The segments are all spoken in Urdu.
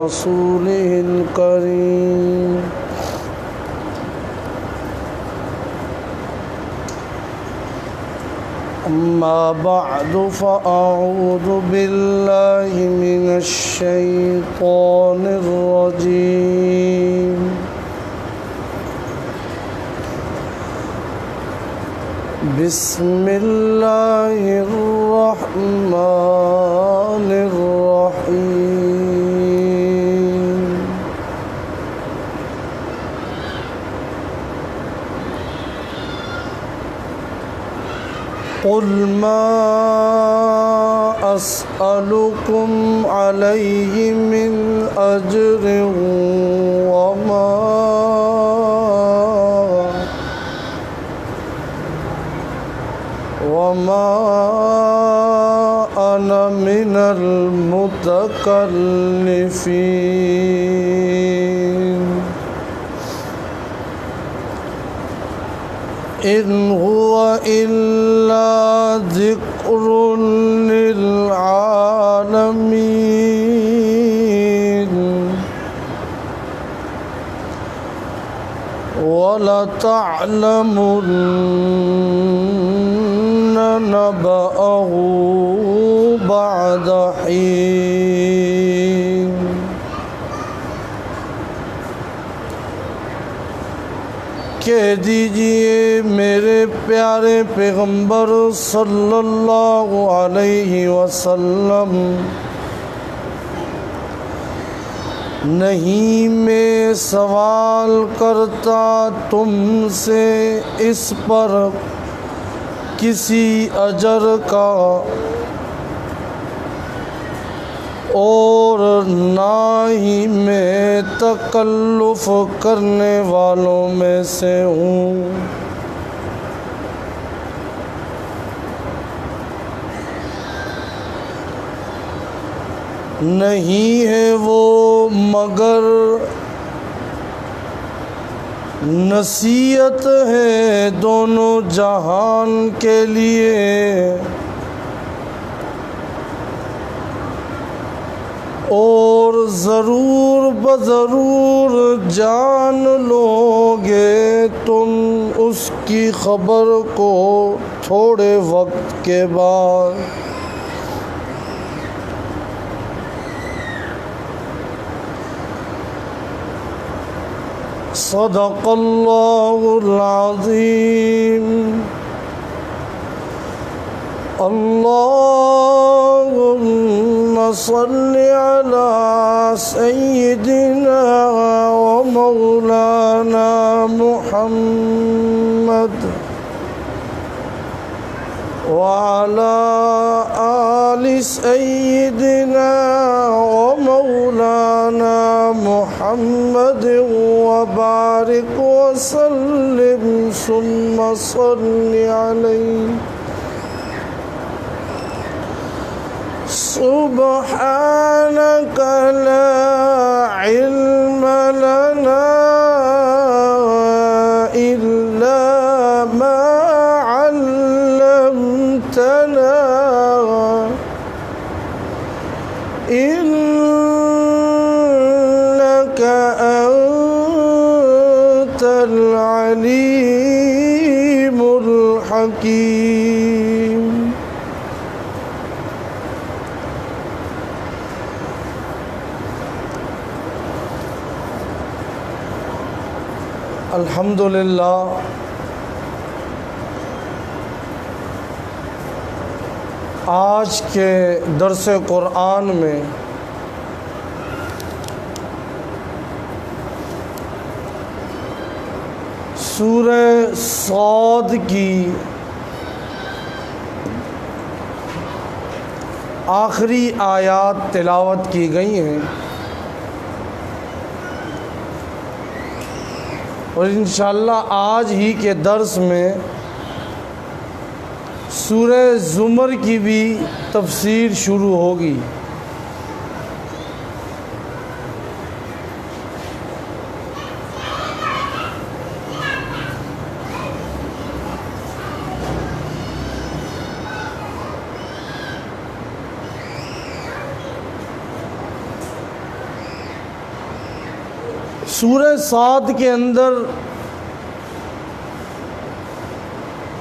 رسوله الكريم أما بعد فأعوذ بالله من الشيطان الرجيم بسم الله الرحمن الرحيم قل ما أسألكم عليه من أجر وما أنا من المتكلفين إن هو إلا ذكر للعالمين ولتعلمن نبأه بعد حين کہہ دیجئے میرے پیارے پیغمبر صلی اللہ علیہ وسلم، نہیں میں سوال کرتا تم سے اس پر کسی اجر کا، اور نہ ہی میں تکلف کرنے والوں میں سے ہوں۔ نہیں ہے وہ مگر نصیحت ہے دونوں جہان کے لیے، اور ضرور بضرور جان لو گے تم اس کی خبر کو تھوڑے وقت کے بعد۔ صدق اللہ العظیم۔ اللہم صل علی سیدنا و مولانا محمد وعلى آل سيدنا ومولانا محمد وبارك وسلم ثم صل عليه۔ سبحانك لا علم لنا إلا ما علمتنا إنك أنت العليم الحكيم۔ الحمدللہ آج کے درس قرآن میں سورہ صاد کی آخری آیات تلاوت کی گئی ہیں، اور انشاءاللہ آج ہی کے درس میں سورہ زمر کی بھی تفسیر شروع ہوگی۔ سورہ صاد کے اندر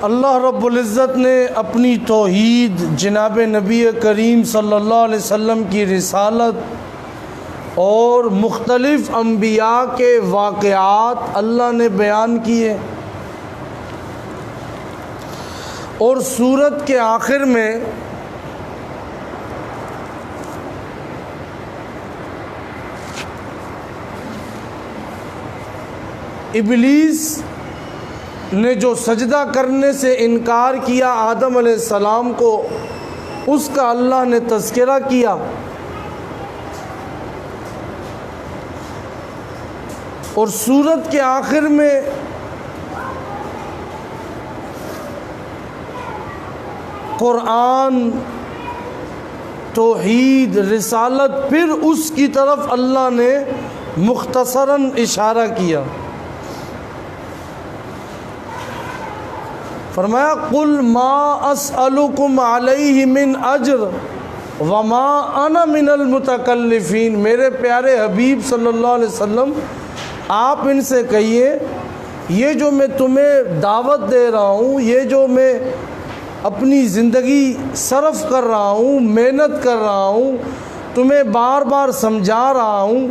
اللہ رب العزت نے اپنی توحید، جناب نبی کریم صلی اللہ علیہ وسلم کی رسالت اور مختلف انبیاء کے واقعات اللہ نے بیان کیے، اور سورت کے آخر میں ابلیس نے جو سجدہ کرنے سے انکار کیا آدم علیہ السلام کو، اس کا اللہ نے تذکرہ کیا، اور سورت کے آخر میں قرآن، توحید، رسالت، پھر اس کی طرف اللہ نے مختصراً اشارہ کیا۔ فرمایا قل ما اسألکم علیہ من اجر وما انا من المتکلفین۔ میرے پیارے حبیب صلی اللہ علیہ وسلم، آپ ان سے کہیے یہ جو میں تمہیں دعوت دے رہا ہوں، یہ جو میں اپنی زندگی صرف کر رہا ہوں، محنت کر رہا ہوں، تمہیں بار بار سمجھا رہا ہوں،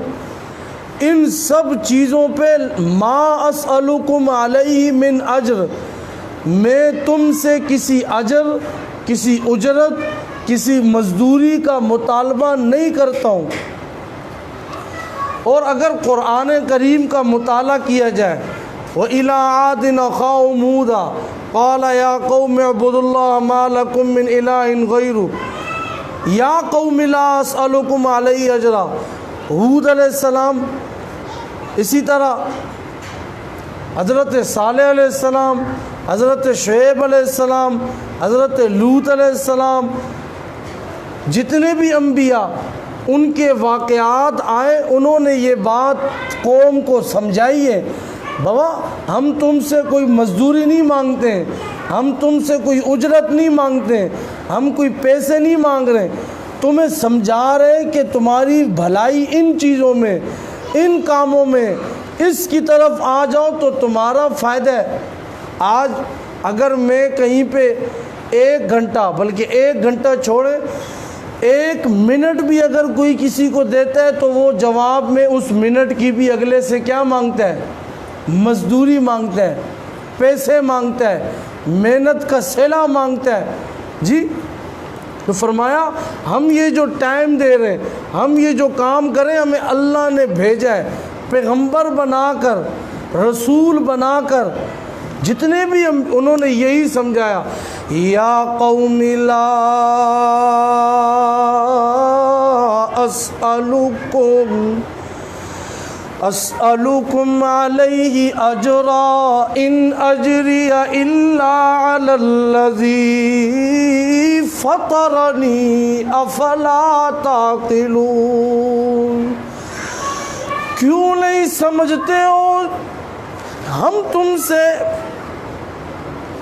ان سب چیزوں پہ ما اسألکم علیہ من اجر، میں تم سے کسی اجر، کسی اجرت، کسی مزدوری کا مطالبہ نہیں کرتا ہوں۔ اور اگر قرآن کریم کا مطالعہ کیا جائے، وَإِلَىٰ عَادٍ أَخَاهُمْ هُودًا قَالَ يَا قَوْمِ اعْبُدُوا اللَّهَ مَا لَكُم مِّنْ إِلَٰهٍ غَيْرُهُ يَا قَوْمِ لَا أَسْأَلُكُمْ عَلَيْهِ أَجْرًا۔ ہود علیہ السلام، اسی طرح حضرت صالح علیہ السلام، حضرت شعیب علیہ السلام، حضرت لوط علیہ السلام، جتنے بھی انبیاء ان کے واقعات آئے، انہوں نے یہ بات قوم کو سمجھائی ہے، بابا ہم تم سے کوئی مزدوری نہیں مانگتے ہیں، ہم تم سے کوئی اجرت نہیں مانگتے ہیں، ہم کوئی پیسے نہیں مانگ رہے، تمہیں سمجھا رہے کہ تمہاری بھلائی ان چیزوں میں، ان کاموں میں، اس کی طرف آ جاؤ تو تمہارا فائدہ ہے۔ آج اگر میں کہیں پہ 1 گھنٹہ، بلکہ 1 گھنٹہ چھوڑے 1 منٹ بھی اگر کوئی کسی کو دیتا ہے تو وہ جواب میں اس منٹ کی بھی اگلے سے کیا مانگتا ہے؟ مزدوری مانگتا ہے، پیسے مانگتا ہے، محنت کا صلہ مانگتا ہے۔ جی تو فرمایا ہم یہ جو ٹائم دے رہے ہیں، ہم یہ جو کام کریں، ہمیں اللہ نے بھیجا ہے پیغمبر بنا کر، رسول بنا کر، جتنے بھی انہوں نے یہی سمجھایا، یا قوم لا اسألکم علیہ اجرا ان اجری الا علی الذی فطرنی افلا تعقلون۔ کیوں نہیں سمجھتے ہو؟ ہم تم سے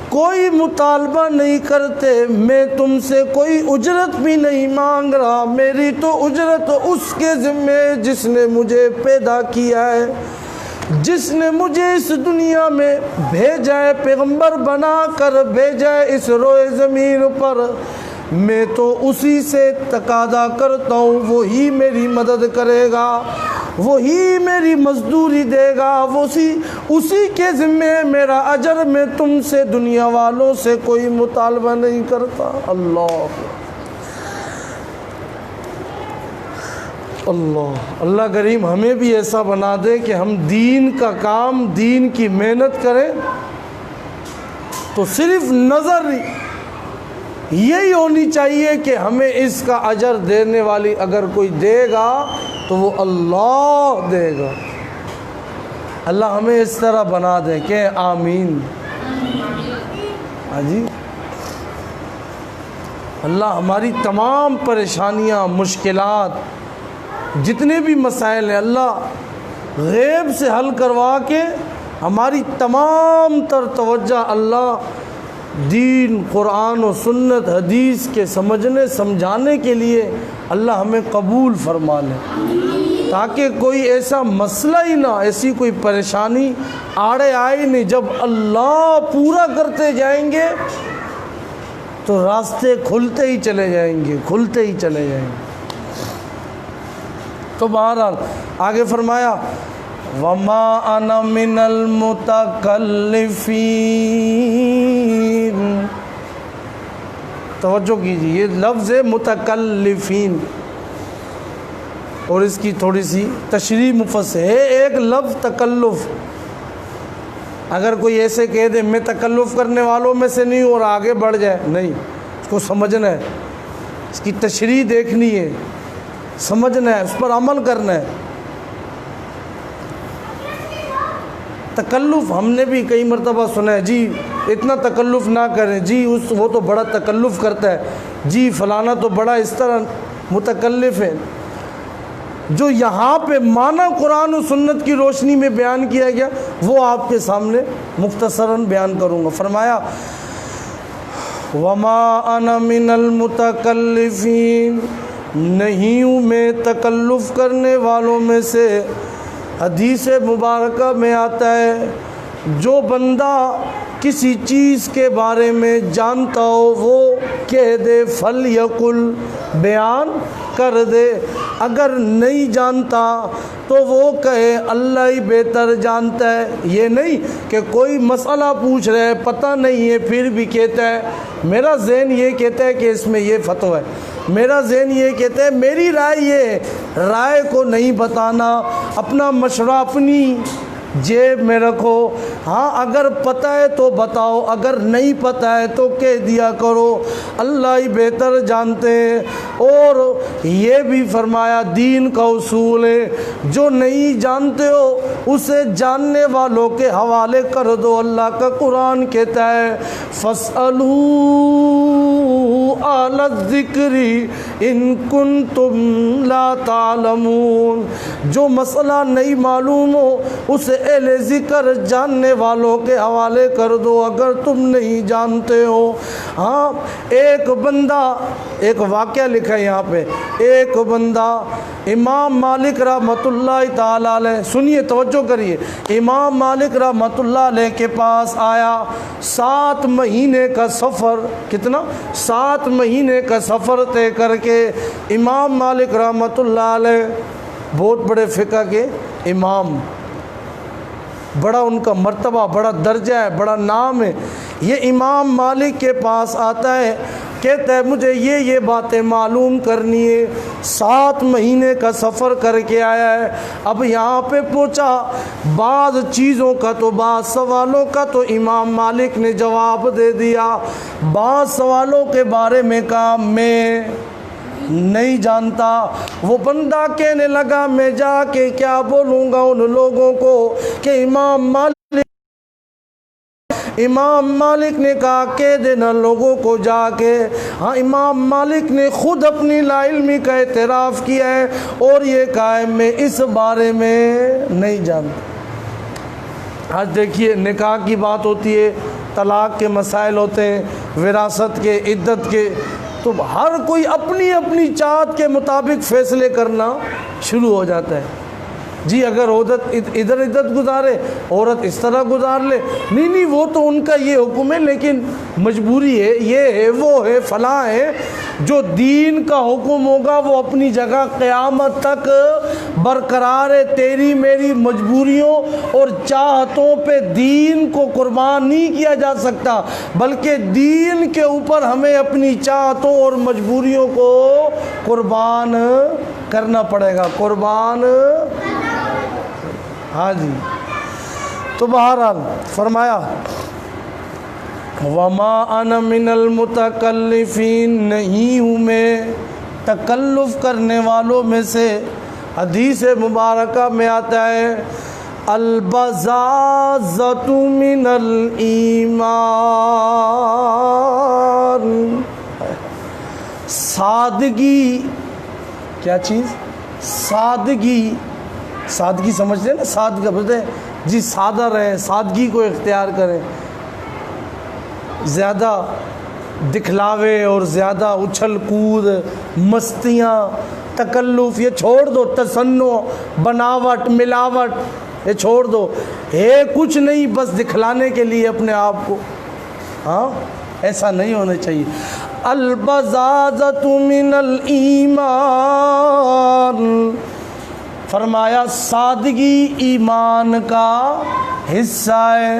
کوئی مطالبہ نہیں کرتے، میں تم سے کوئی اجرت بھی نہیں مانگ رہا، میری تو اجرت اس کے ذمے جس نے مجھے پیدا کیا ہے، جس نے مجھے اس دنیا میں بھیجا ہے، پیغمبر بنا کر بھیجا ہے اس روئے زمین پر، میں تو اسی سے تقاضا کرتا ہوں، وہی میری مدد کرے گا، وہی میری مزدوری دے گا، اسی کے ذمے میرا اجر، میں تم سے دنیا والوں سے کوئی مطالبہ نہیں کرتا۔ اللہ کریم ہمیں بھی ایسا بنا دے کہ ہم دین کا کام، دین کی محنت کریں تو صرف نظر یہی ہونی چاہیے کہ ہمیں اس کا اجر دینے والی اگر کوئی دے گا تو وہ اللہ دے گا۔ اللہ ہمیں اس طرح بنا دے کہ آمین۔ ہاں جی، اللہ ہماری تمام پریشانیاں، مشکلات، جتنے بھی مسائل ہیں، اللہ غیب سے حل کروا کے ہماری تمام تر توجہ اللہ دین، قرآن و سنت، حدیث کے سمجھنے سمجھانے کے لیے اللہ ہمیں قبول فرما لے، تاکہ کوئی ایسا مسئلہ ہی نہ، ایسی کوئی پریشانی آڑے آئے نہیں۔ جب اللہ پورا کرتے جائیں گے تو راستے کھلتے ہی چلے جائیں گے، کھلتے ہی چلے جائیں گے۔ تو بہرحال آگے فرمایا وَمَا أَنَا مِنَ الْمُتَكَلِّفِينَ۔ توجہ کیجیے، یہ لفظ ہے متکلفین، اور اس کی تھوڑی سی تشریح مفصل ہے۔ ایک لفظ تکلف، اگر کوئی ایسے کہہ دے میں تکلف کرنے والوں میں سے نہیں ہوں اور آگے بڑھ جائے، نہیں، اس کو سمجھنا ہے، اس کی تشریح دیکھنی ہے، سمجھنا ہے، اس پر عمل کرنا ہے۔ تکلف ہم نے بھی کئی مرتبہ سنا ہے، جی اتنا تکلف نہ کریں، جی وہ تو بڑا تکلف کرتا ہے، جی فلانا تو بڑا اس طرح متکلف ہے۔ جو یہاں پہ معنی قرآن و سنت کی روشنی میں بیان کیا گیا وہ آپ کے سامنے مختصراً بیان کروں گا۔ فرمایا وَمَا أَنَا مِنَ الْمُتَكَلِّفِينَ، نہیں ہوں میں تکلف کرنے والوں میں سے۔ حدیث مبارکہ میں آتا ہے جو بندہ کسی چیز کے بارے میں جانتا ہو وہ کہہ دے، فَلْيَقُلْ، بیان کر دے، اگر نہیں جانتا تو وہ کہے اللہ ہی بہتر جانتا ہے۔ یہ نہیں کہ کوئی مسئلہ پوچھ رہے پتہ نہیں ہے پھر بھی کہتا ہے میرا ذہن یہ کہتا ہے کہ اس میں یہ فتویٰ ہے، میرا ذہن یہ کہتا ہے، میری رائے یہ ہے۔ رائے کو نہیں بتانا، اپنا مشورہ اپنی جیب میں رکھو۔ ہاں اگر پتہ ہے تو بتاؤ، اگر نہیں پتہ ہے تو کہہ دیا کرو، اللہ ہی بہتر جانتے ہیں۔ اور یہ بھی فرمایا دین کا اصول ہے، جو نہیں جانتے ہو اسے جاننے والوں کے حوالے کر دو۔ اللہ کا قرآن کہتا ہے فَاسْأَلُوا أَهْلَ الذِّكْرِ إِن كُنتُمْ لَا تَعْلَمُونَ، جو مسئلہ نہیں معلوم ہو اسے اہل ذکر جاننے والوں کے حوالے کر دو اگر تم نہیں جانتے ہو۔ ہاں ایک بندہ، ایک واقعہ لکھا ہے یہاں پہ، ایک بندہ امام مالک رحمۃ اللہ تعالیٰ علیہ، سنیے توجہ کریے، امام مالک رحمۃ اللہ علیہ کے پاس آیا، 7 مہینے کا سفر، کتنا؟ 7 مہینے کا سفر طے کر کے امام مالک رحمۃ اللہ علیہ بہت بڑے فقہ کے امام، بڑا ان کا مرتبہ، بڑا درجہ ہے، بڑا نام ہے۔ یہ امام مالک کے پاس آتا ہے، کہتا ہے مجھے یہ باتیں معلوم کرنی ہے، 7 مہینے کا سفر کر کے آیا ہے۔ اب یہاں پہ پہنچا، بعض چیزوں کا تو بعض سوالوں کا تو امام مالک نے جواب دے دیا، بعض سوالوں کے بارے میں کہا میں نہیں جانتا۔ وہ بندہ کہنے لگا میں جا کے کیا بولوں گا ان لوگوں کو کہ امام مالک نے کہا کہہ دینا لوگوں کو جا کے۔ ہاں امام مالک نے خود اپنی لا علمی کا اعتراف کیا ہے اور یہ کہا ہے میں اس بارے میں نہیں جانتا۔ آج دیکھیے نکاح کی بات ہوتی ہے، طلاق کے مسائل ہوتے ہیں، وراثت کے، عدت کے، تو ہر کوئی اپنی اپنی چاہت کے مطابق فیصلے کرنا شروع ہو جاتا ہے۔ جی اگر عورت ادھر عدت گزارے، عورت اس طرح گزار لے، نہیں وہ تو ان کا یہ حکم ہے، لیکن مجبوری ہے، یہ ہے، وہ ہے، فلاں ہے۔ جو دین کا حکم ہوگا وہ اپنی جگہ قیامت تک برقرار ہے۔ تیری میری مجبوریوں اور چاہتوں پہ دین کو قربان نہیں کیا جا سکتا، بلکہ دین کے اوپر ہمیں اپنی چاہتوں اور مجبوریوں کو قربان کرنا پڑے گا، قربان۔ ہاں جی، تو بہرحال فرمایا وَمَا أَنَا مِنَ الْمُتَكَلِّفِينَ، نہیں ہوں میں تکلف کرنے والوں میں سے۔ حدیث مبارکہ میں آتا ہے البزازۃ من الایمان، سادگی، کیا چیز؟ سادگی، سادگی سمجھتے ہیں نا، سادگی بولتے ہیں جی سادہ رہیں، سادگی کو اختیار کریں۔ زیادہ دکھلاوے اور زیادہ اچھل کود، مستیاں تکلف یہ چھوڑ دو، تصنع، بناوٹ، ملاوٹ یہ چھوڑ دو، ہے کچھ نہیں بس دکھلانے کے لیے اپنے آپ کو، ہاں ایسا نہیں ہونا چاہیے۔ البزازۃ من الایمان، فرمایا سادگی ایمان کا حصہ ہے۔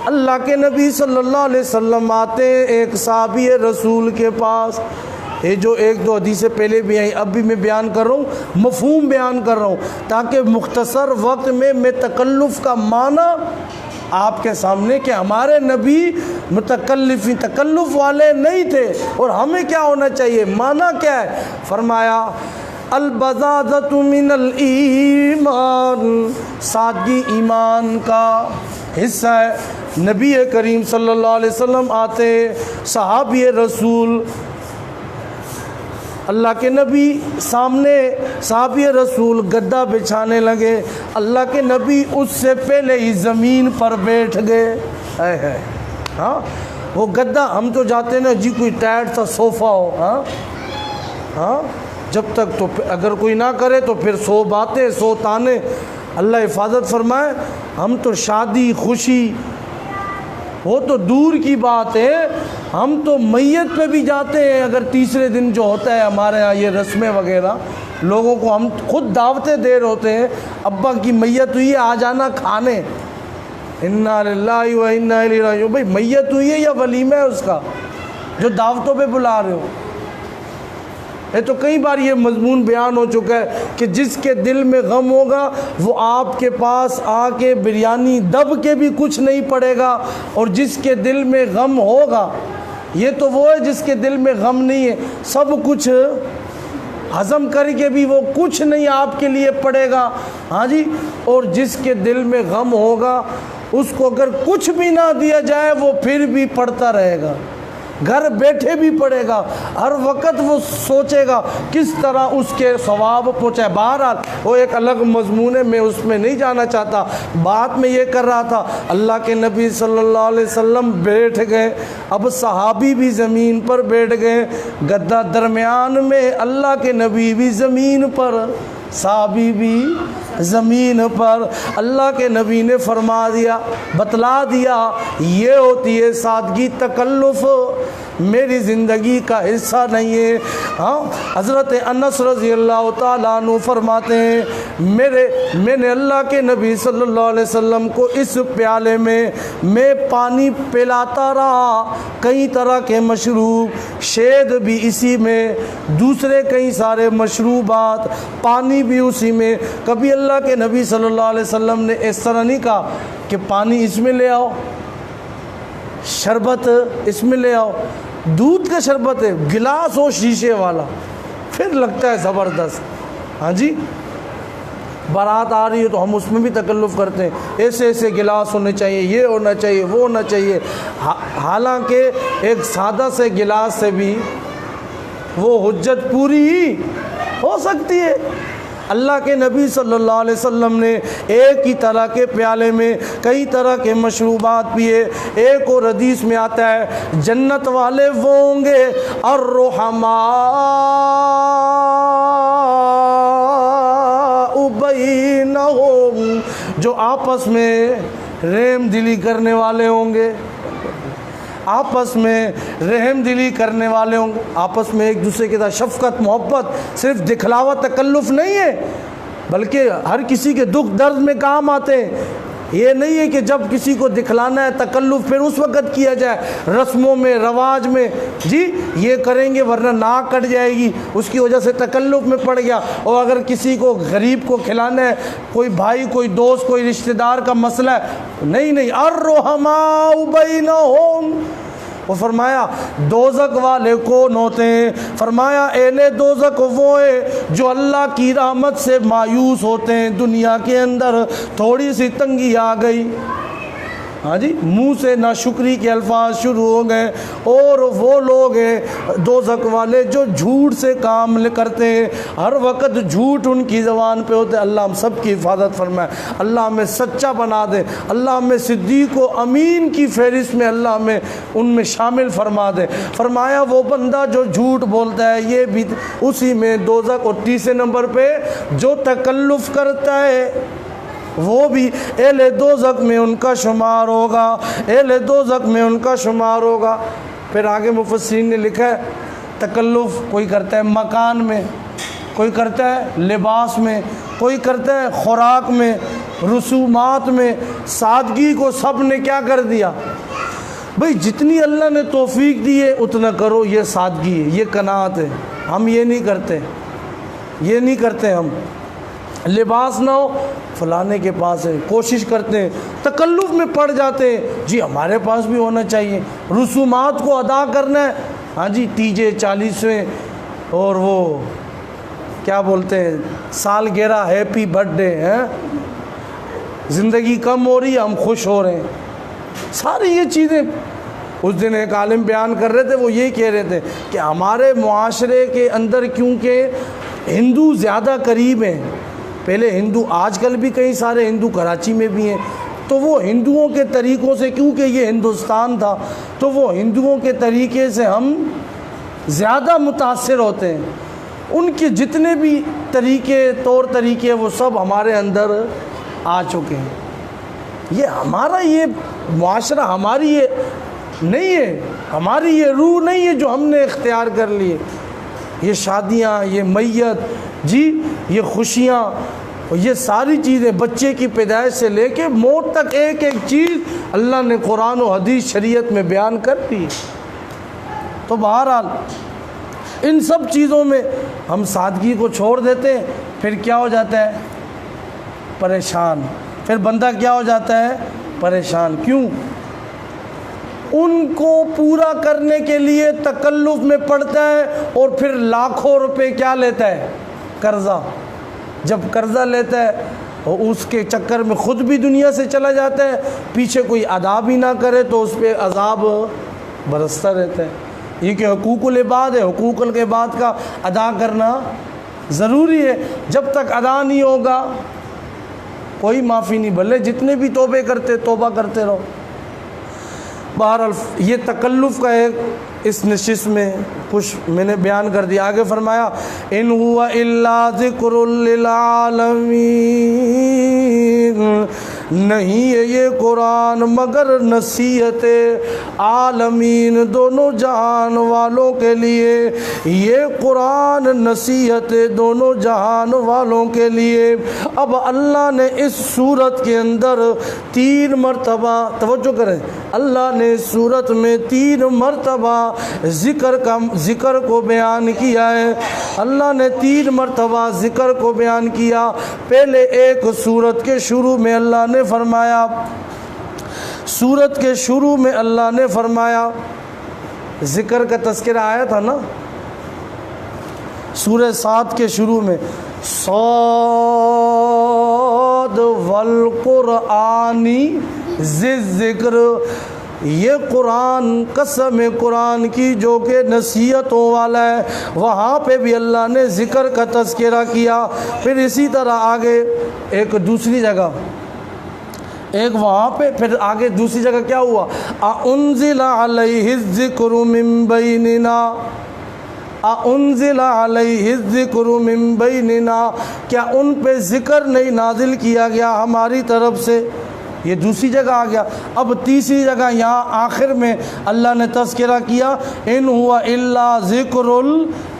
اللہ کے نبی صلی اللہ علیہ وسلم آتے ہیں ایک صحابی رسول کے پاس، یہ جو ایک دو حدیثیں پہلے بھی آئیں اب بھی میں بیان کر رہا ہوں، مفہوم بیان کر رہا ہوں تاکہ مختصر وقت میں تکلف کا معنی آپ کے سامنے، کہ ہمارے نبی تکلف والے نہیں تھے اور ہمیں کیا ہونا چاہیے، معنی کیا ہے۔ فرمایا البزازۃ من الایمان، سادگی ایمان کا حصہ ہے۔ نبی کریم صلی اللہ علیہ وسلم آتے، صحابی رسول، اللہ کے نبی سامنے صحابی رسول گدا بچھانے لگے، اللہ کے نبی اس سے پہلے ہی زمین پر بیٹھ گئے۔ ہاں وہ گدا، ہم تو جاتے ہیں نا جی کوئی ٹائٹ سا صوفہ ہو، ہاں جب تک تو اگر کوئی نہ کرے تو پھر سو باتیں سو تانے، اللہ حفاظت فرمائے۔ ہم تو شادی خوشی وہ تو دور کی بات ہے، ہم تو میت پہ بھی جاتے ہیں، اگر تیسرے دن جو ہوتا ہے ہمارے یہاں یہ رسمیں وغیرہ، لوگوں کو ہم خود دعوتیں دے رہے ہوتے ہیں، ابا کی میت ہوئی ہے آ جانا کھانے، انا للہ و انا الیہ راجعون۔ بھائی میت ہوئی ہے یا ولیمہ ہے اس کا جو دعوتوں پہ بلا رہے ہو؟ یہ تو کئی بار یہ مضمون بیان ہو چکا ہے کہ جس کے دل میں غم ہوگا وہ آپ کے پاس آ کے بریانی دب کے بھی کچھ نہیں پڑے گا، اور جس کے دل میں غم ہوگا، یہ تو وہ ہے جس کے دل میں غم نہیں ہے، سب کچھ ہضم کر کے بھی وہ کچھ نہیں آپ کے لیے پڑے گا، ہاں جی، اور جس کے دل میں غم ہوگا اس کو اگر کچھ بھی نہ دیا جائے وہ پھر بھی پڑتا رہے گا، گھر بیٹھے بھی پڑے گا، ہر وقت وہ سوچے گا کس طرح اس کے ثواب پہنچائے۔ بہرحال وہ ایک الگ مضمون ہے، میں اس میں نہیں جانا چاہتا، بات میں یہ کر رہا تھا اللہ کے نبی صلی اللہ علیہ وسلم بیٹھ گئے، اب صحابی بھی زمین پر بیٹھ گئے، گدا درمیان میں، اللہ کے نبی بھی زمین پر، صحابی بھی زمین پر۔ اللہ کے نبی نے فرما دیا، بتلا دیا، یہ ہوتی ہے سادگی، تکلف میری زندگی کا حصہ نہیں ہے۔ ہاں حضرت انس رضی اللہ تعالیٰ عنہ فرماتے ہیں میں نے اللہ کے نبی صلی اللہ علیہ وسلم کو اس پیالے میں پانی پلاتا رہا، کئی طرح کے مشروب، شید بھی اسی میں، دوسرے کئی سارے مشروبات، پانی بھی اسی میں۔ کبھی اللہ کے نبی صلی اللہ علیہ وسلم نے اس طرح نہیں کہا کہ پانی اس میں لے آؤ، شربت اس میں لے آؤ، دودھ کا شربت ہے، گلاس ہو شیشے والا، پھر لگتا ہے زبردست۔ ہاں جی، بارات آ رہی ہے تو ہم اس میں بھی تکلف کرتے ہیں، ایسے ایسے گلاس ہونے چاہیے، یہ ہونا چاہیے، وہ ہونا چاہیے، حالانکہ ایک سادہ سے گلاس سے بھی وہ حجت پوری ہی ہو سکتی ہے۔ اللہ کے نبی صلی اللہ علیہ وسلم نے ایک ہی طرح کے پیالے میں کئی طرح کے مشروبات پیے۔ ایک اور حدیث میں آتا ہے جنت والے وہ ہوں گے الرحماء بینہم، جو آپس میں رحم دلی کرنے والے ہوں گے، آپس میں رحم دلی کرنے والے ہوں گے، آپس میں ایک دوسرے کے ساتھ شفقت محبت، صرف دکھلاوا تکلف نہیں ہے، بلکہ ہر کسی کے دکھ درد میں کام آتے ہیں۔ یہ نہیں ہے کہ جب کسی کو دکھلانا ہے تکلف پھر اس وقت کیا جائے، رسموں میں رواج میں جی یہ کریں گے ورنہ ناک کٹ جائے گی، اس کی وجہ سے تکلف میں پڑ گیا۔ اور اگر کسی کو غریب کو کھلانا ہے، کوئی بھائی کوئی دوست کوئی رشتہ دار کا مسئلہ ہے، نہیں الرحماء بینہم، وہ فرمایا دوزخ والے کون ہوتے ہیں؟ فرمایا اہل دوزخ وہ ہیں جو اللہ کی رحمت سے مایوس ہوتے ہیں، دنیا کے اندر تھوڑی سی تنگی آ گئی، ہاں جی، منہ سے ناشکری کے الفاظ شروع ہو گئے. اور وہ لوگ ہیں دوزخ والے جو جھوٹ سے کام کرتے ہیں، ہر وقت جھوٹ ان کی زبان پہ ہوتے. اللہ ہم سب کی حفاظت فرمائے، اللہ ہمیں سچا بنا دے، اللہ ہمیں صدیق و امین کی فہرست میں اللہ ہمیں ان میں شامل فرما دے. فرمایا وہ بندہ جو جھوٹ بولتا ہے یہ بھی اسی میں دوزخ. اور تیسرے نمبر پہ جو تکلف کرتا ہے وہ بھی اہل دوزخ میں ان کا شمار ہوگا، اہل دوزخ میں ان کا شمار ہوگا. پھر آگے مفسرین نے لکھا ہے تکلف کوئی کرتا ہے مکان میں، کوئی کرتا ہے لباس میں، کوئی کرتا ہے خوراک میں، رسومات میں. سادگی کو سب نے کیا کر دیا؟ بھئی جتنی اللہ نے توفیق دی ہے اتنا کرو. یہ سادگی ہے، یہ قناعت ہے. ہم یہ نہیں کرتے، یہ نہیں کرتے. ہم لباس نہ ہو فلانے کے پاس ہے، کوشش کرتے ہیں، تکلف میں پڑ جاتے ہیں. جی ہمارے پاس بھی ہونا چاہیے. رسومات کو ادا کرنا ہے، ہاں جی، تیجے 40ویں اور وہ کیا بولتے ہیں سالگرہ، ہیپی برتھ ڈے ہیں. زندگی کم ہو رہی ہے، ہم خوش ہو رہے ہیں. ساری یہ چیزیں اس دن ایک عالم بیان کر رہے تھے، وہ یہی کہہ رہے تھے کہ ہمارے معاشرے کے اندر کیونکہ ہندو زیادہ قریب ہیں. پہلے ہندو، آج کل بھی کئی سارے ہندو کراچی میں بھی ہیں، تو وہ ہندوؤں کے طریقوں سے، کیونکہ یہ ہندوستان تھا تو وہ ہندوؤں کے طریقے سے ہم زیادہ متاثر ہوتے ہیں. ان کے جتنے بھی طریقے، طور طریقے، وہ سب ہمارے اندر آ چکے ہیں. یہ ہمارا یہ معاشرہ ہماری یہ نہیں ہے، ہماری یہ روح نہیں ہے جو ہم نے اختیار کر لی ہے. یہ شادیاں، یہ میت، جی یہ خوشیاں، یہ ساری چیزیں بچے کی پیدائش سے لے کے موت تک ایک ایک چیز اللہ نے قرآن و حدیث شریعت میں بیان کر دی. تو بہرحال ان سب چیزوں میں ہم سادگی کو چھوڑ دیتے ہیں، پھر کیا ہو جاتا ہے؟ پریشان. پھر بندہ کیا ہو جاتا ہے؟ پریشان. کیوں؟ ان کو پورا کرنے کے لیے تکلف میں پڑتا ہے اور پھر لاکھوں روپے کیا لیتا ہے؟ قرضہ. جب قرضہ لیتا ہے اور اس کے چکر میں خود بھی دنیا سے چلا جاتا ہے، پیچھے کوئی ادا بھی نہ کرے تو اس پہ عذاب برستا رہتا ہے. یہ کہ حقوق العباد ہے، حقوق العباد کا ادا کرنا ضروری ہے. جب تک ادا نہیں ہوگا کوئی معافی نہیں. بھلے جتنے بھی توبے کرتے، توبہ کرتے رہو. بہرحال یہ تکلف کا ایک اس نشست میں کچھ میں نے بیان کر دیا. آگے فرمایا ان هو الا ذکر للعالمین، نہیں ہے یہ قرآن مگر نصیحت عالمین، دونوں جہان والوں کے لیے. یہ قرآن نصیحت دونوں جہان والوں کے لیے. اب اللہ نے اس صورت کے اندر 3 مرتبہ، توجہ کریں، اللہ نے اس صورت میں 3 مرتبہ ذکر کو بیان کیا ہے. اللہ نے 3 مرتبہ ذکر کو بیان کیا. پہلے ایک صورت کے شروع میں اللہ نے فرمایا، سورت کے شروع میں اللہ نے فرمایا، ذکر کا تذکرہ آیا تھا نا سورہ 7 کے شروع میں، صاد والقرآنی ذی ذکر، یہ قرآن قسم قرآن کی جو کہ نصیحتوں والا ہے. وہاں پہ بھی اللہ نے ذکر کا تذکرہ کیا. پھر اسی طرح آگے ایک دوسری جگہ، ایک وہاں پہ، پھر آگے دوسری جگہ کیا ہوا؟ اَأُنزِلَ عَلَيْهِ الذِّكْرُ مِن بَيْنِنَا، اَأُنزِلَ عَلَيْهِ الذِّكْرُ مِن بَيْنِنَا، کیا ان پہ ذکر نہیں نازل کیا گیا ہماری طرف سے؟ یہ دوسری جگہ آ گیا. اب تیسری جگہ یہاں آخر میں اللہ نے تذکرہ کیا، ان ہوا الا ذکر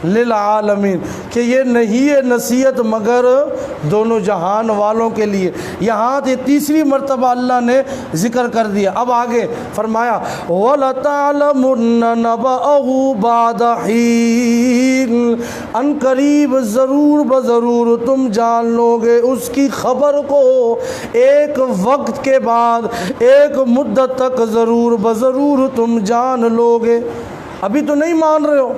للعالمین، کہ یہ نہیں ہے نصیحت مگر دونوں جہان والوں کے لیے. یہاں یہ تیسری مرتبہ اللہ نے ذکر کر دیا. اب آگے فرمایا وَلَتَعْلَمُنَّ نَبَأَهُ بَعْدَ حِينٍ، ان قریب ضرور بضرور تم جان لوگے اس کی خبر کو، ایک وقت کے بعد، ایک مدت تک ضرور بضرور تم جان لوگے. ابھی تو نہیں مان رہے ہو،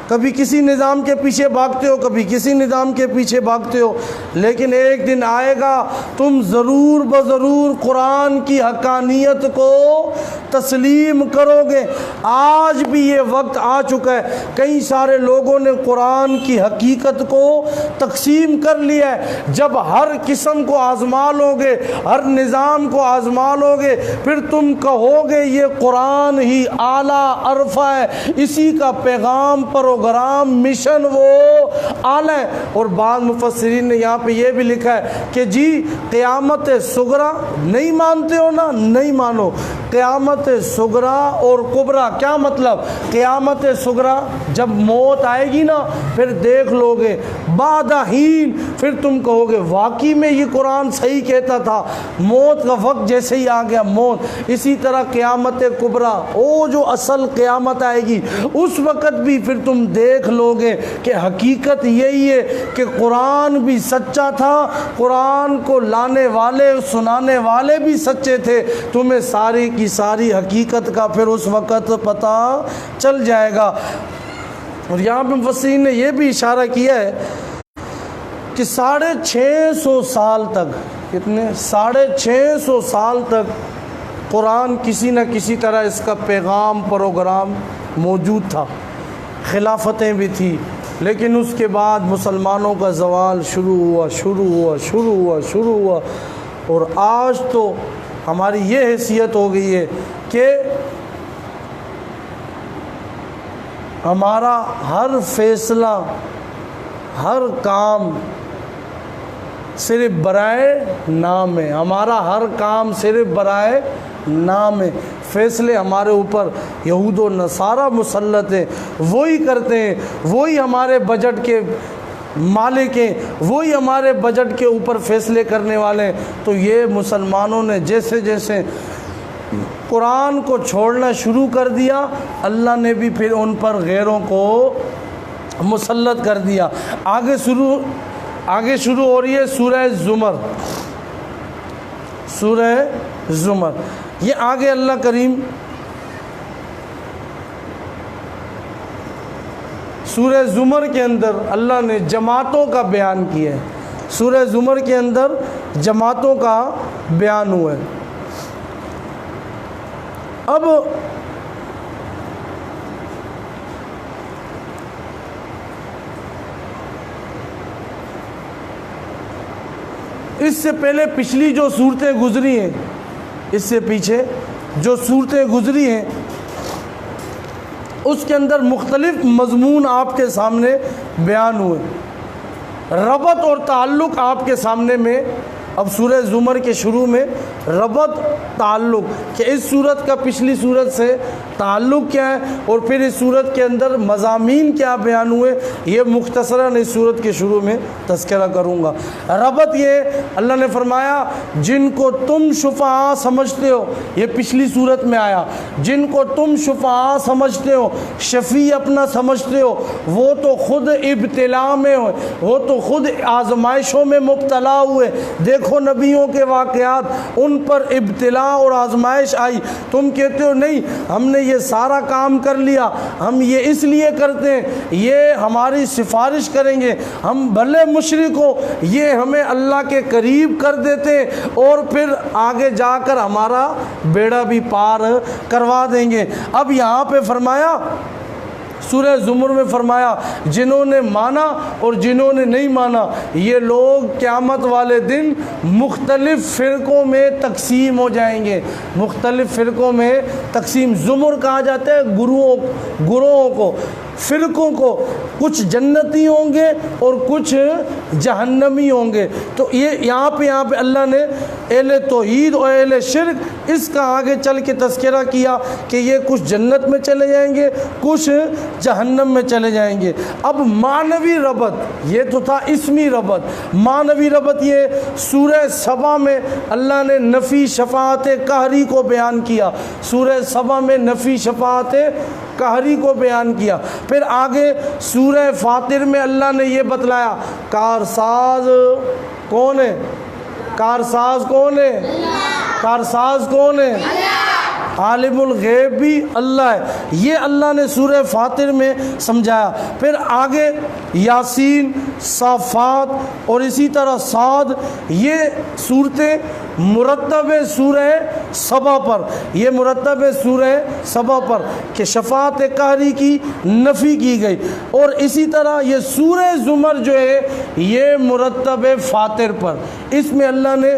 کبھی کسی نظام کے پیچھے بھاگتے ہو، کبھی کسی نظام کے پیچھے بھاگتے ہو، لیکن ایک دن آئے گا تم ضرور بضرور قرآن کی حقانیت کو تسلیم کرو گے۔ آج بھی یہ وقت آ چکا ہے، کئی سارے لوگوں نے قرآن کی حقیقت کو تقسیم کر لیا ہے۔ جب ہر قسم کو آزما لو گے، ہر نظام کو آزما لو گے، پھر تم کہو گے یہ قرآن ہی اعلیٰ عرفہ ہے، اسی کا پیغام پروگرام مشن وہ اعلیٰ ہے۔ اور بعض مفسرین نے یہاں پہ یہ بھی لکھا ہے کہ جی قیامت صغریٰ نہیں مانتے ہو نا، نہیں مانو۔ قیامت صغریٰ اور کبریٰ کیا مطلب؟ قیامت صغریٰ جب موت آئے گی نا، پھر دیکھ لو گے بعد حین، پھر تم کہو گے واقعی میں یہ قرآن صحیح کہتا تھا، موت کا وقت جیسے ہی آ گیا موت۔ اسی طرح قیامت کبریٰ، وہ جو اصل قیامت آئے گی، اس وقت بھی پھر تم دیکھ لو گے کہ حقیقت یہی ہے کہ قرآن بھی سچا تھا، قرآن کو لانے والے سنانے والے بھی سچے تھے۔ تمہیں ساری کی ساری حقیقت کا پھر اس وقت پتہ چل جائے گا۔ اور یہاں پہ مفسرین نے یہ بھی اشارہ کیا ہے کہ 650 سال تک، کتنے 650 سال تک قرآن کسی نہ کسی طرح اس کا پیغام پروگرام موجود تھا، خلافتیں بھی تھی، لیکن اس کے بعد مسلمانوں کا زوال شروع ہوا، اور آج تو ہماری یہ حیثیت ہو گئی ہے کہ ہمارا ہر فیصلہ، ہر کام صرف برائے نام ہے، ہمارا ہر کام صرف برائے نام ہے۔ فیصلے ہمارے اوپر یہود و نصارہ مسلط ہیں، وہی کرتے ہیں، وہی ہمارے بجٹ کے مالک ہیں، وہی ہمارے بجٹ کے اوپر فیصلے کرنے والے ہیں۔ تو یہ مسلمانوں نے جیسے جیسے قرآن کو چھوڑنا شروع کر دیا، اللہ نے بھی پھر ان پر غیروں کو مسلط کر دیا۔ آگے شروع ہو رہی ہے سورہ زمر، سورہ زمر۔ یہ آگے اللہ کریم سورہ زمر کے اندر اللہ نے جماعتوں کا بیان کیا ہے، سورہ زمر کے اندر جماعتوں کا بیان ہوا ہے۔ اب اس سے پہلے پچھلی جو صورتیں گزری ہیں، اس سے پیچھے جو صورتیں گزری ہیں، اس کے اندر مختلف مضمون آپ کے سامنے بیان ہوئے، ربط اور تعلق آپ کے سامنے میں۔ اب سورہ زمر کے شروع میں ربط تعلق کہ اس صورت کا پچھلی صورت سے تعلق کیا ہے، اور پھر اس صورت کے اندر مضامین کیا بیان ہوئے، یہ مختصراً اس صورت کے شروع میں تذکرہ کروں گا۔ ربط یہ اللہ نے فرمایا جن کو تم شفعاء سمجھتے ہو، یہ پچھلی صورت میں آیا، جن کو تم شفعاء سمجھتے ہو، شفیع اپنا سمجھتے ہو، وہ تو خود ابتلا میں ہوئے، وہ تو خود آزمائشوں میں مبتلا ہوئے۔ دیکھو نبیوں کے واقعات، ان پر ابتلا اور آزمائش آئی، تم کہتے ہو نہیں ہم نے یہ سارا کام کر لیا، ہم یہ اس لیے کرتے ہیں، یہ ہماری سفارش کریں گے، ہم بھلے مشرک ہو، یہ ہمیں اللہ کے قریب کر دیتے ہیں، اور پھر آگے جا کر ہمارا بیڑا بھی پار کروا دیں گے۔ اب یہاں پہ فرمایا سورہ زمر میں فرمایا جنہوں نے مانا اور جنہوں نے نہیں مانا، یہ لوگ قیامت والے دن مختلف فرقوں میں تقسیم ہو جائیں گے، مختلف فرقوں میں تقسیم۔ زمر کہا جاتا ہے گروہوں کو، فرقوں کو، کچھ جنتی ہوں گے اور کچھ جہنمی ہوں گے۔ تو یہ یہاں پہ اللہ نے اہل توحید اور اہل شرک اس کا آگے چل کے تذکرہ کیا کہ یہ کچھ جنت میں چلے جائیں گے، کچھ جہنم میں چلے جائیں گے۔ اب معنوی ربط، یہ تو تھا اسمی ربط، معنوی ربط یہ سورہ سبا میں اللہ نے نفی شفاعت قہری کو بیان کیا، سورہ سبا میں نفی شفاعت قہری کو بیان کیا۔ پھر آگے سورہ فاطر میں اللہ نے یہ بتلایا کارساز کون ہے، کارساز کون ہے، کارساز کون ہے، عالم الغیب بھی اللہ ہے، یہ اللہ نے سورہ فاطر میں سمجھایا۔ پھر آگے یاسین، صافات اور اسی طرح صاد، یہ صورتیں مرتب سورہ سبا پر، یہ مرتب سورہ سبا پر کہ شفاعت قہری کی نفی کی گئی، اور اسی طرح یہ سورہ زمر جو ہے یہ مرتب فاطر پر، اس میں اللہ نے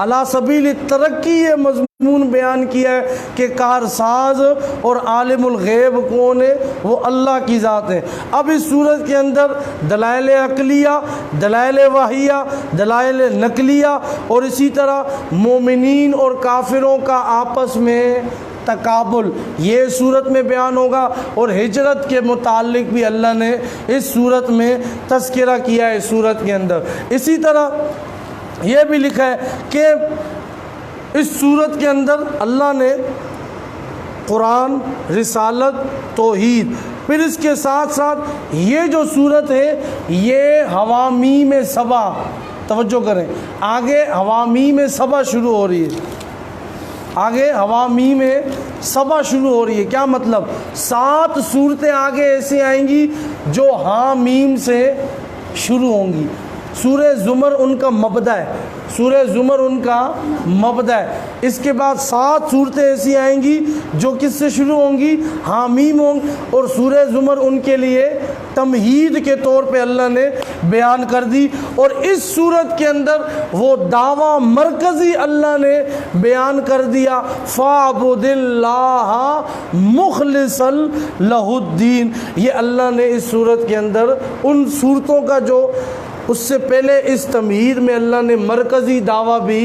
علی سبیل ترقی یہ مضمون بیان کیا ہے کہ کارساز اور عالم الغیب کون ہے، وہ اللہ کی ذات ہے۔ اب اس صورت کے اندر دلائل عقلیہ، دلائل وحیہ، دلائل نقلیہ اور اسی طرح مومنین اور کافروں کا آپس میں تقابل یہ صورت میں بیان ہوگا، اور ہجرت کے متعلق بھی اللہ نے اس صورت میں تذکرہ کیا ہے اس صورت کے اندر۔ اسی طرح یہ بھی لکھا ہے کہ اس صورت کے اندر اللہ نے قرآن، رسالت، توحید، پھر اس کے ساتھ ساتھ یہ جو صورت ہے یہ حوامیم سبا، توجہ کریں آگے حوامیم سبا شروع ہو رہی ہے، آگے حوامیم سبا شروع ہو رہی ہے۔ کیا مطلب؟ 7 صورتیں آگے ایسی آئیں گی جو حامیم سے شروع ہوں گی۔ سورہ زمر ان کا مبدا ہے، سورہ زمر ان کا مبدا ہے۔ اس کے بعد 7 صورتیں ایسی آئیں گی جو کس سے شروع ہوں گی؟ حامیم ہوں، اور سورہ زمر ان کے لیے تمہید کے طور پہ اللہ نے بیان کر دی، اور اس صورت کے اندر وہ دعویٰ مرکزی اللہ نے بیان کر دیا، فَاعْبُدِ اللَّهَ مُخْلِصًا لَهُ الدِّينَ۔ یہ اللہ نے اس صورت کے اندر ان صورتوں کا جو اس سے پہلے اس تمہید میں اللہ نے مرکزی دعویٰ بھی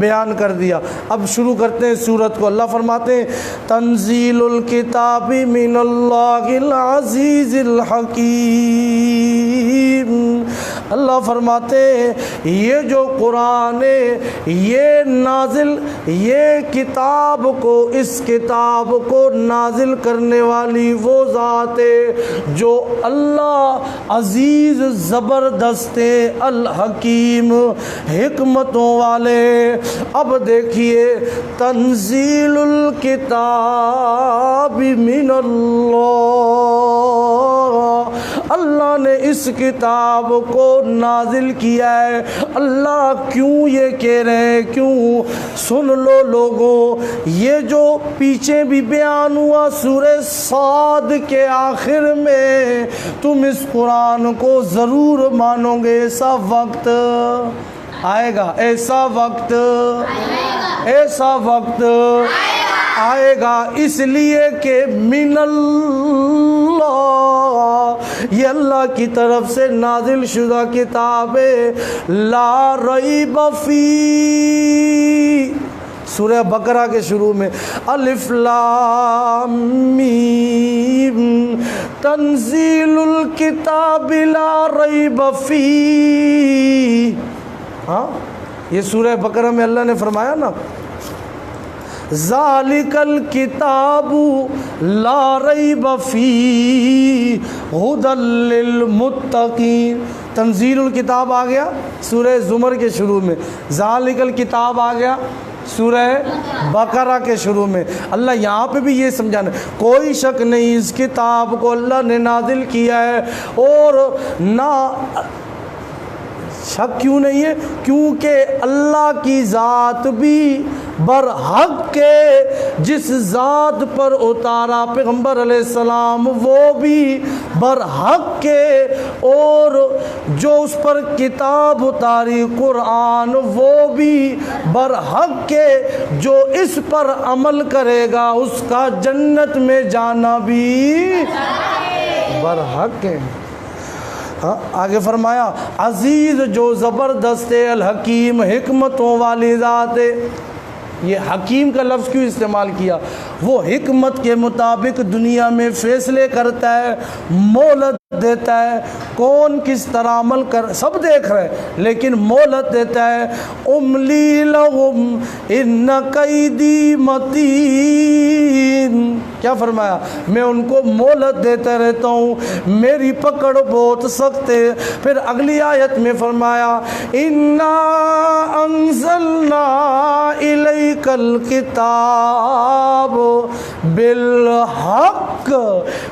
بیان کر دیا۔ اب شروع کرتے ہیں سورت کو۔ اللہ فرماتے ہیں تنزیل الکتاب من اللہ العزیز الحکیم۔ اللہ فرماتے ہیں یہ جو قرآن ہے یہ نازل، یہ کتاب کو، اس کتاب کو نازل کرنے والی وہ ذات ہے جو اللہ عزیز زبردست الحکیم حکمتوں والے۔ اب دیکھیے تنزیل الکتاب من اللہ، اللہ نے اس کتاب کو نازل کیا ہے۔ اللہ کیوں یہ کہہ رہے ہیں؟ کیوں؟ سن لو لوگوں، یہ جو پیچھے بھی بیان ہوا سورہ صاد کے آخر میں، تم اس قرآن کو ضرور مانو گے، ایسا وقت آئے گا، ایسا وقت، ایسا وقت آئے گا، اس لیے کہ من اللہ، یہ اللہ کی طرف سے نازل شدہ کتاب ہے، لا ریب فی، سورہ بقرہ کے شروع میں الف لام میم، تنزیل الکتاب لا ریب فی۔ ہاں یہ سورہ بقرہ میں اللہ نے فرمایا نا ذالک الکتاب لا ریب فیہ ھدی للمتقین۔ تنزیل الکتاب آ گیا سورہ زمر کے شروع میں، ذالک الکتاب آ گیا سورہ بقرہ کے شروع میں۔ اللہ یہاں پہ بھی یہ سمجھانا کوئی شک نہیں اس کتاب کو اللہ نے نازل کیا ہے، اور نہ شک کیوں نہیں ہے؟ کیونکہ اللہ کی ذات بھی برحق کے، جس ذات پر اتارا پیغمبر علیہ السلام وہ بھی برحق کے، اور جو اس پر کتاب اتاری قرآن وہ بھی برحق کے، جو اس پر عمل کرے گا اس کا جنت میں جانا بھی برحق ہے۔ آگے فرمایا عزیز جو زبردست الحکیم حکمتوں والی ذات ہے۔ یہ حکیم کا لفظ کیوں استعمال کیا؟ وہ حکمت کے مطابق دنیا میں فیصلے کرتا ہے، مہلت دیتا ہے، کون کس طرح عمل کر سب دیکھ رہے ہیں، لیکن مہلت دیتا ہے۔ املی لہم ان کیدی متین، کیا فرمایا؟ میں ان کو مہلت دیتا رہتا ہوں، میری پکڑ بہت سخت ہے۔ پھر اگلی آیت میں فرمایا انا انزلنا الیک الکتاب بالحق،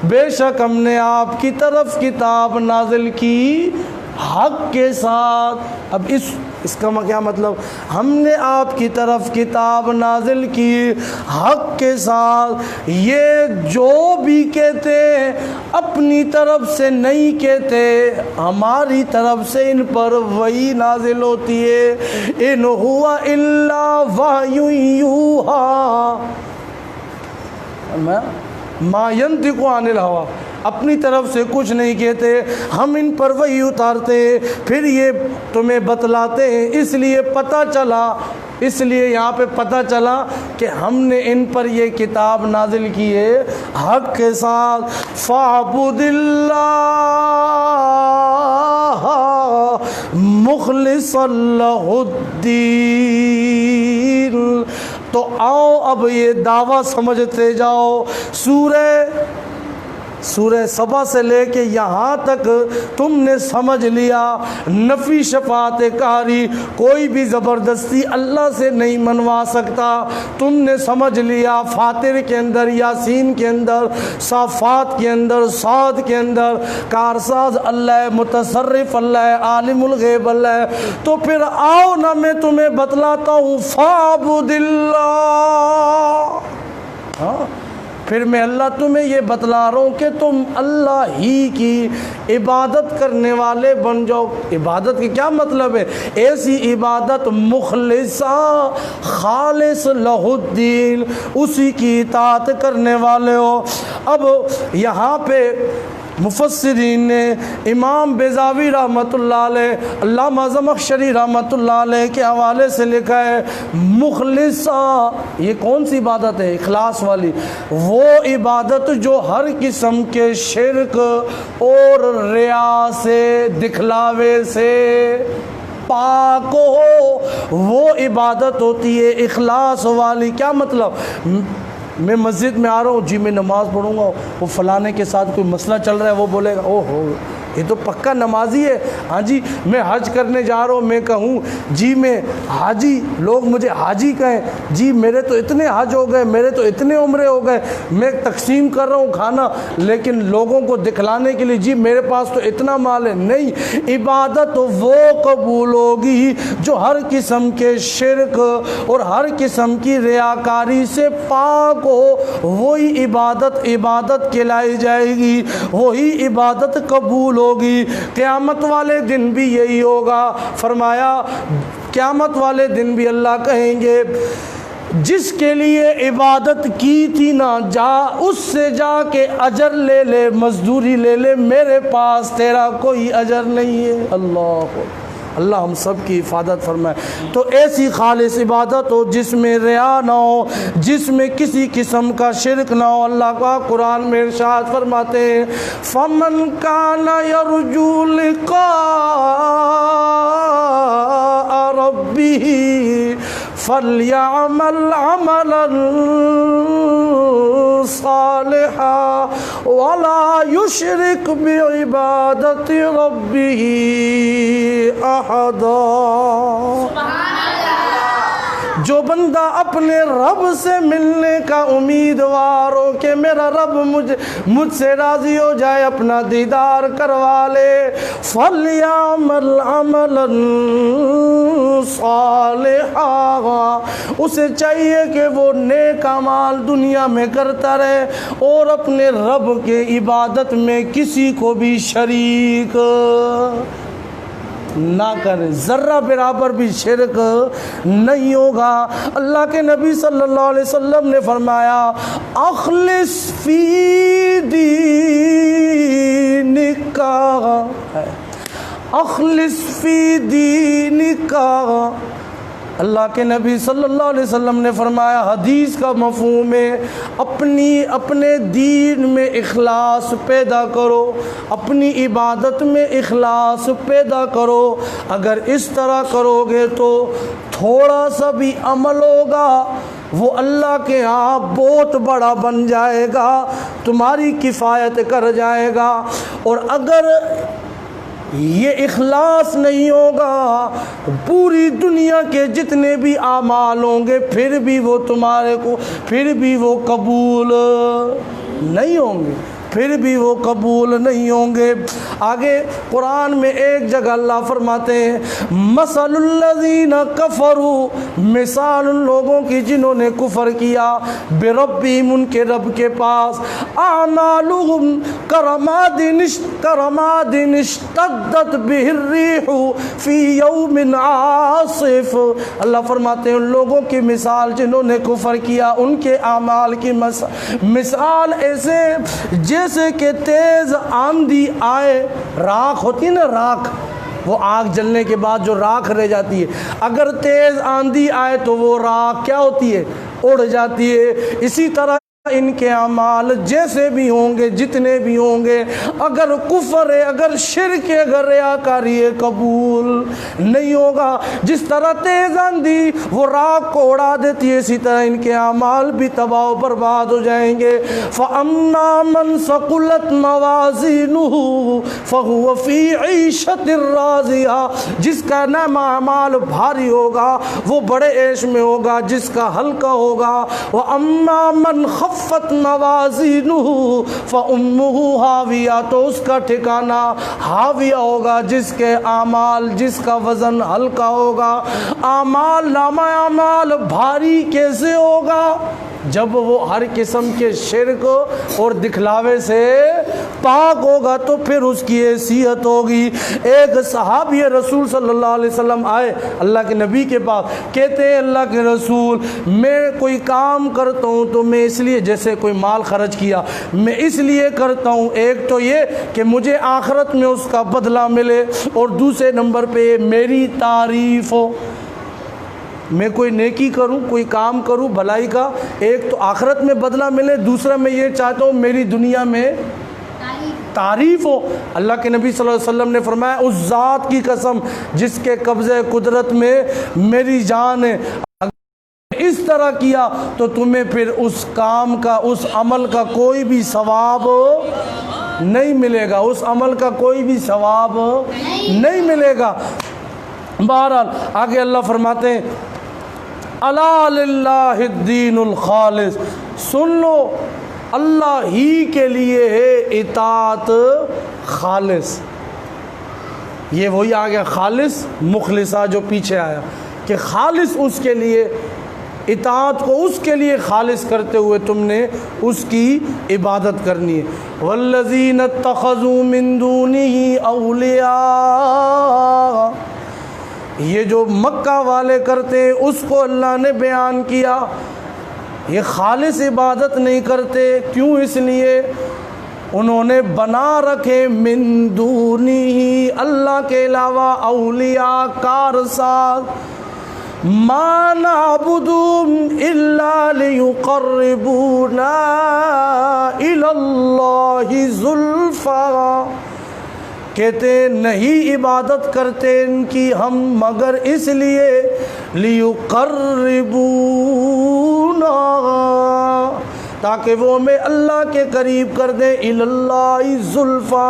بے شک ہم نے آپ کی طرف کتاب نازل کی حق کے ساتھ۔ اب اس کا کیا مطلب؟ ہم نے آپ کی طرف کتاب نازل کی حق کے ساتھ۔ یہ جو بھی کہتے ہیں اپنی طرف سے نہیں کہتے، ہماری طرف سے ان پر وحی نازل ہوتی ہے۔ ان هو الا وحی یوحی ما ینطق عن الہوی، اپنی طرف سے کچھ نہیں کہتے، ہم ان پر وحی اتارتے پھر یہ تمہیں بتلاتے ہیں۔ اس لیے یہاں پہ پتہ چلا کہ ہم نے ان پر یہ کتاب نازل کی ہے حق کے ساتھ۔ فَاعْبُدِ اللَّهَ مُخْلِصًا لَهُ الدِّينَ۔ تو آؤ اب یہ دعویٰ سمجھتے جاؤ۔ سورہ سبا سے لے کے یہاں تک تم نے سمجھ لیا نفی شفاعت قہری کوئی بھی زبردستی اللہ سے نہیں منوا سکتا۔ تم نے سمجھ لیا فاتر کے اندر، یاسین کے اندر، صافات کے اندر، صاد کے اندر کارساز اللہ ہے، متصرف اللہ ہے، عالم الغیب اللہ ہے۔ تو پھر آؤ نہ میں تمہیں بتلاتا ہوں فاعبد اللہ۔ پھر میں اللہ تمہیں یہ بتلا رہا ہوں کہ تم اللہ ہی کی عبادت کرنے والے بن جاؤ۔ عبادت کی کیا مطلب ہے؟ ایسی عبادت مخلصہ خالص لہ الدین، اسی کی اطاعت کرنے والے ہو۔ اب یہاں پہ مفسرین نے امام بیضاوی رحمۃ اللہ علیہ، علامہ زمخشری رحمۃ اللہ علیہ کے حوالے سے لکھا ہے مخلصہ یہ کون سی عبادت ہے؟ اخلاص والی، وہ عبادت جو ہر قسم کے شرک اور ریا سے، دکھلاوے سے پاک ہو، وہ عبادت ہوتی ہے اخلاص والی۔ کیا مطلب؟ میں مسجد میں آ رہا ہوں جی، میں نماز پڑھوں گا، وہ فلانے کے ساتھ کوئی مسئلہ چل رہا ہے، وہ بولے گا او ہو یہ تو پکا نمازی ہے۔ ہاں جی میں حج کرنے جا رہا ہوں، میں کہوں جی میں حاجی، لوگ مجھے حاجی کہیں، جی میرے تو اتنے حج ہو گئے، میرے تو اتنے عمرے ہو گئے، میں تقسیم کر رہا ہوں کھانا، لیکن لوگوں کو دکھلانے کے لیے جی میرے پاس تو اتنا مال ہے۔ نہیں، عبادت وہ قبول ہوگی جو ہر قسم کے شرک اور ہر قسم کی ریاکاری سے پاک ہو، وہی عبادت کہلائی جائے گی، وہی عبادت قبول ہوگی۔ قیامت والے دن بھی یہی ہوگا۔ فرمایا قیامت والے دن بھی اللہ کہیں گے جس کے لیے عبادت کی تھی نا، جا اس سے جا کے اجر لے لے، مزدوری لے لے، میرے پاس تیرا کوئی اجر نہیں ہے۔ اللہ ہم سب کی حفاظت فرمائے۔ تو ایسی خالص عبادت ہو جس میں ریا نہ ہو، جس میں کسی قسم کا شرک نہ ہو۔ اللہ کا قرآن میں ارشاد فرماتے ہیں فَمَنْ كَانَ يَرْجُو لِقَاءَ رَبِّهِ فَلْيَعْمَلْ عَمَلًا صَالِحًا وَلَا يُشْرِكْ بِعِبَادَةِ رَبِّهِ أَحَدًا۔ جو بندہ اپنے رب سے ملنے کا امیدوار ہو کہ میرا رب مجھ سے راضی ہو جائے، اپنا دیدار کروا لے، فَلْيَعْمَلْ عَمَلًا صَالِحًا، اسے چاہیے کہ وہ نیک اعمال دنیا میں کرتا رہے اور اپنے رب کے عبادت میں کسی کو بھی شریک نہ کرے، ذرہ برابر بھی شرک نہیں ہوگا۔ اللہ کے نبی صلی اللہ علیہ وسلم نے فرمایا اخلص فی دینک، اخلص فی دینک۔ اللہ کے نبی صلی اللہ علیہ وسلم نے فرمایا حدیث کا مفہوم ہے اپنے دین میں اخلاص پیدا کرو، اپنی عبادت میں اخلاص پیدا کرو۔ اگر اس طرح کرو گے تو تھوڑا سا بھی عمل ہوگا وہ اللہ کے ہاں بہت بڑا بن جائے گا، تمہاری کفایت کر جائے گا۔ اور اگر یہ اخلاص نہیں ہوگا، پوری دنیا کے جتنے بھی اعمال ہوں گے پھر بھی وہ تمہارے کو پھر بھی وہ قبول نہیں ہوں گے، پھر بھی وہ قبول نہیں ہوں گے۔ آگے قرآن میں ایک جگہ اللہ فرماتے ہیں مثل الذین کفروا، مثال ان لوگوں کی جنہوں نے کفر کیا، بربہم ان کے رب کے پاس، اعمالہم کرماد اشتدت بہ الریح فی یوم عاصف۔ اللہ فرماتے ہیں ان لوگوں کی مثال جنہوں نے کفر کیا، ان کے اعمال کی مثال ایسے جیسے کہ تیز آندھی آئے، راکھ ہوتی ہے نا، راکھ، وہ آگ جلنے کے بعد جو راکھ رہ جاتی ہے، اگر تیز آندھی آئے تو وہ راکھ کیا ہوتی ہے، اڑ جاتی ہے۔ اسی طرح ان کے اعمال جیسے بھی ہوں گے، جتنے بھی ہوں گے، اگر کفر ہے، اگر شرک ہے، اگر ریاکاری ہے، قبول نہیں ہوگا۔ جس طرح تیز آندھی وہ راکھ کو اڑا دیتی ہے، اسی طرح ان کے اعمال بھی تباہ و برباد ہو جائیں گے۔ فَأَمَّا مَنْ ثَقُلَتْ مَوَازِينُهُ فَهُوَ فِي عِيشَةٍ رَاضِيَةٍ، جس کا نام اعمال بھاری ہوگا وہ بڑے عیش میں ہوگا، جس کا ہلکا ہوگا۔ وَأَمَّا مَنْ خفت موازینہ فامہ ہاویہ، تو اس کا ٹھکانہ ہاویہ ہوگا، جس کے اعمال، جس کا وزن ہلکا ہوگا۔ اعمال نامہ اعمال بھاری کیسے ہوگا؟ جب وہ ہر قسم کے شرک اور دکھلاوے سے پاک ہوگا تو پھر اس کی حیثیت ہوگی۔ ایک صحابی رسول صلی اللہ علیہ وسلم آئے اللہ کے نبی کے پاس، کہتے ہیں اللہ کے رسول میں کوئی کام کرتا ہوں تو میں اس لیے، جیسے کوئی مال خرچ کیا، میں اس لیے کرتا ہوں، ایک تو یہ کہ مجھے آخرت میں اس کا بدلہ ملے، اور دوسرے نمبر پہ میری تعریف ہو۔ میں کوئی نیکی کروں، کوئی کام کروں بھلائی کا، ایک تو آخرت میں بدلہ ملے، دوسرا میں یہ چاہتا ہوں میری دنیا میں تعریف ہو۔ اللہ کے نبی صلی اللہ علیہ وسلم نے فرمایا اس ذات کی قسم جس کے قبضے قدرت میں میری جان ہے، اس طرح کیا تو تمہیں پھر اس کام کا، اس عمل کا کوئی بھی ثواب نہیں ملے گا، اس عمل کا کوئی بھی ثواب نہیں ملے گا۔ بہرحال آگے اللہ فرماتے ہیں الا للہ الدین الخالص، سن لو اللہ ہی کے لیے ہے اطاعت خالص۔ یہ وہی آ گیا خالص مخلصہ جو پیچھے آیا، کہ خالص اس کے لیے، اطاعت کو اس کے لیے خالص کرتے ہوئے تم نے اس کی عبادت کرنی ہے۔ والذین اتخذوا من دونہ اولیاء، یہ جو مکہ والے کرتے ہیں اس کو اللہ نے بیان کیا، یہ خالص عبادت نہیں کرتے، کیوں؟ اس لیے انہوں نے بنا رکھے من دونہ، اللہ کے علاوہ، اولیاء کارساز، ما نعبدهم الا ليقربونا الى اللہ زلفى، کہتے نہیں عبادت کرتے ان کی ہم مگر اس لیے لیقربونا، تاکہ وہ ہمیں اللہ کے قریب کر دیں، اللہ زلفا،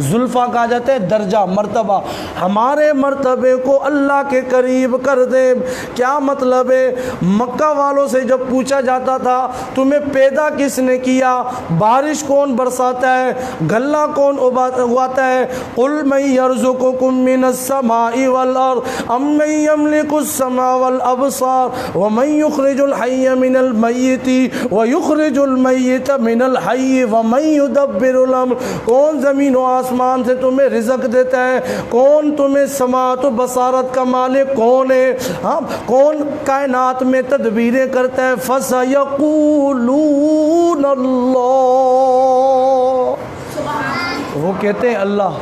زلفا کہا جاتا ہے درجہ، مرتبہ، ہمارے مرتبے کو اللہ کے قریب کر دیں۔ کیا مطلب ہے؟ مکہ والوں سے جب پوچھا جاتا تھا تمہیں پیدا کس نے کیا، بارش کون برساتا ہے، غلہ کون اگاتا ہے، قل من یرزقکم من السماء والارض ام من یملک السماء والابصار ومن یخرج الحی من المیت ویخرج المیت من الحی ومن یدبر الامر، کون زمین و آسمان سے تمہیں رزق دیتا ہے، کون تمہیں سماعت و بصارت کا مالک کون ہے، ہاں کون کائنات میں تدبیریں کرتا ہے، فَسَيَقُولُونَ اللَّهُ، وہ کہتے ہیں اللہ۔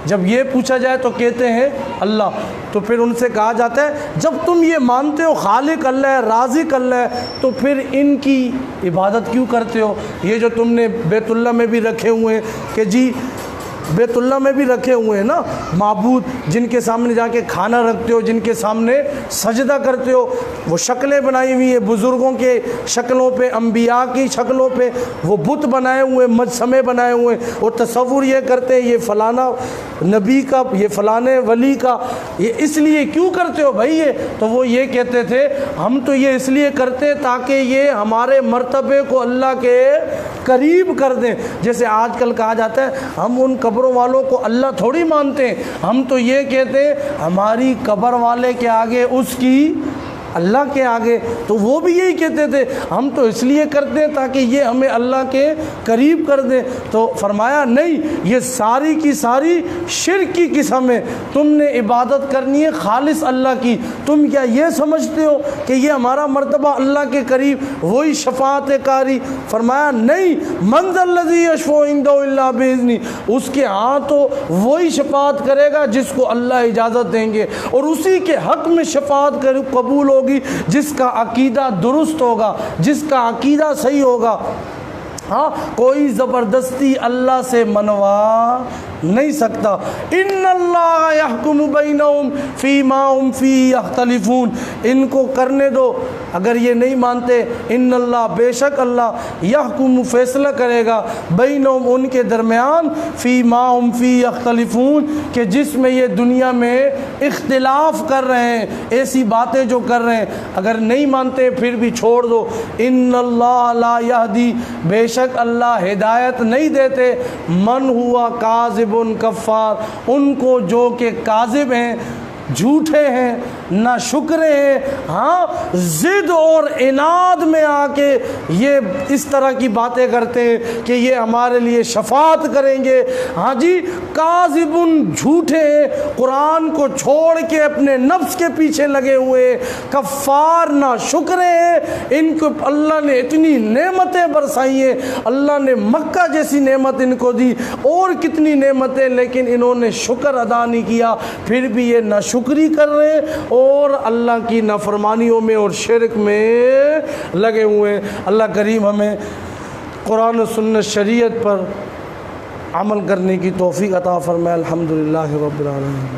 جب یہ پوچھا جائے تو کہتے ہیں اللہ، تو پھر ان سے کہا جاتا ہے جب تم یہ مانتے ہو خالق اللہ ہے، رازق اللہ ہے، تو پھر ان کی عبادت کیوں کرتے ہو؟ یہ جو تم نے بیت اللہ میں بھی رکھے ہوئے ہیں کہ جی بیت اللہ میں بھی رکھے ہوئے ہیں نا معبود، جن کے سامنے جا کے کھانا رکھتے ہو، جن کے سامنے سجدہ کرتے ہو، وہ شکلیں بنائی ہوئی ہیں بزرگوں کے شکلوں پہ، انبیاء کی شکلوں پہ، وہ بت بنائے ہوئے، مجسمے بنائے ہوئے، اور تصور یہ کرتے ہیں یہ فلانا نبی کا، یہ فلانے ولی کا، یہ اس لیے کیوں کرتے ہو بھائی یہ؟ تو وہ یہ کہتے تھے ہم تو یہ اس لیے کرتے تاکہ یہ ہمارے مرتبے کو اللہ کے قریب کر دیں۔ جیسے آج کل کہا جاتا ہے ہم ان قبروں والوں کو اللہ تھوڑی مانتے ہیں، ہم تو یہ کہتے ہیں ہماری قبر والے کے آگے اس کی اللہ کے آگے، تو وہ بھی یہی کہتے تھے ہم تو اس لیے کرتے ہیں تاکہ یہ ہمیں اللہ کے قریب کر دیں۔ تو فرمایا نہیں، یہ ساری کی ساری شرک کی قسم ہے، تم نے عبادت کرنی ہے خالص اللہ کی۔ تم کیا یہ سمجھتے ہو کہ یہ ہمارا مرتبہ اللہ کے قریب وہی شفاعت کاری؟ فرمایا نہیں، من ذا الذی یشفع عندہ الا باذنہ، اس کے ہاں تو وہی شفاعت کرے گا جس کو اللہ اجازت دیں گے، اور اسی کے حق میں شفاعت قبول ہوگی جس کا عقیدہ درست ہوگا، جس کا عقیدہ صحیح ہوگا۔ ہاں، کوئی زبردستی اللہ سے منوا نہیں سکتا۔ ان اللہ یحکم بینہم فیما ہم فیہ یختلفون، ان کو کرنے دو، اگر یہ نہیں مانتے، ان اللہ، بے شک اللہ، یحکم، فیصلہ کرے گا، بینہم، ان کے درمیان، فیما ہم فیہ یختلفون، کہ جس میں یہ دنیا میں اختلاف کر رہے ہیں، ایسی باتیں جو کر رہے ہیں، اگر نہیں مانتے پھر بھی چھوڑ دو۔ ان اللہ لا یہدی، بے شک اللہ ہدایت نہیں دیتے، من ہوا کاذب کفار، ان کو جو کہ کاذب ہیں، جھوٹے ہیں، نہ شکرے ہیں، ہاں، ضد اور عناد میں آ کے یہ اس طرح کی باتیں کرتے ہیں کہ یہ ہمارے لیے شفاعت کریں گے۔ ہاں جی، کاذب، جھوٹے ہیں، قرآن کو چھوڑ کے اپنے نفس کے پیچھے لگے ہوئے، کفار، نہ شکرے ہیں، ان کو اللہ نے اتنی نعمتیں برسائی ہیں، اللہ نے مکہ جیسی نعمت ان کو دی، اور کتنی نعمتیں، لیکن انہوں نے شکر ادا نہیں کیا، پھر بھی یہ نہ شکری کر رہے ہیں اور اللہ کی نافرمانیوں میں اور شرک میں لگے ہوئے ہیں۔ اللہ کریم ہمیں قرآن و سنت شریعت پر عمل کرنے کی توفیق عطا فرمائے۔ الحمدللہ رب العالمین۔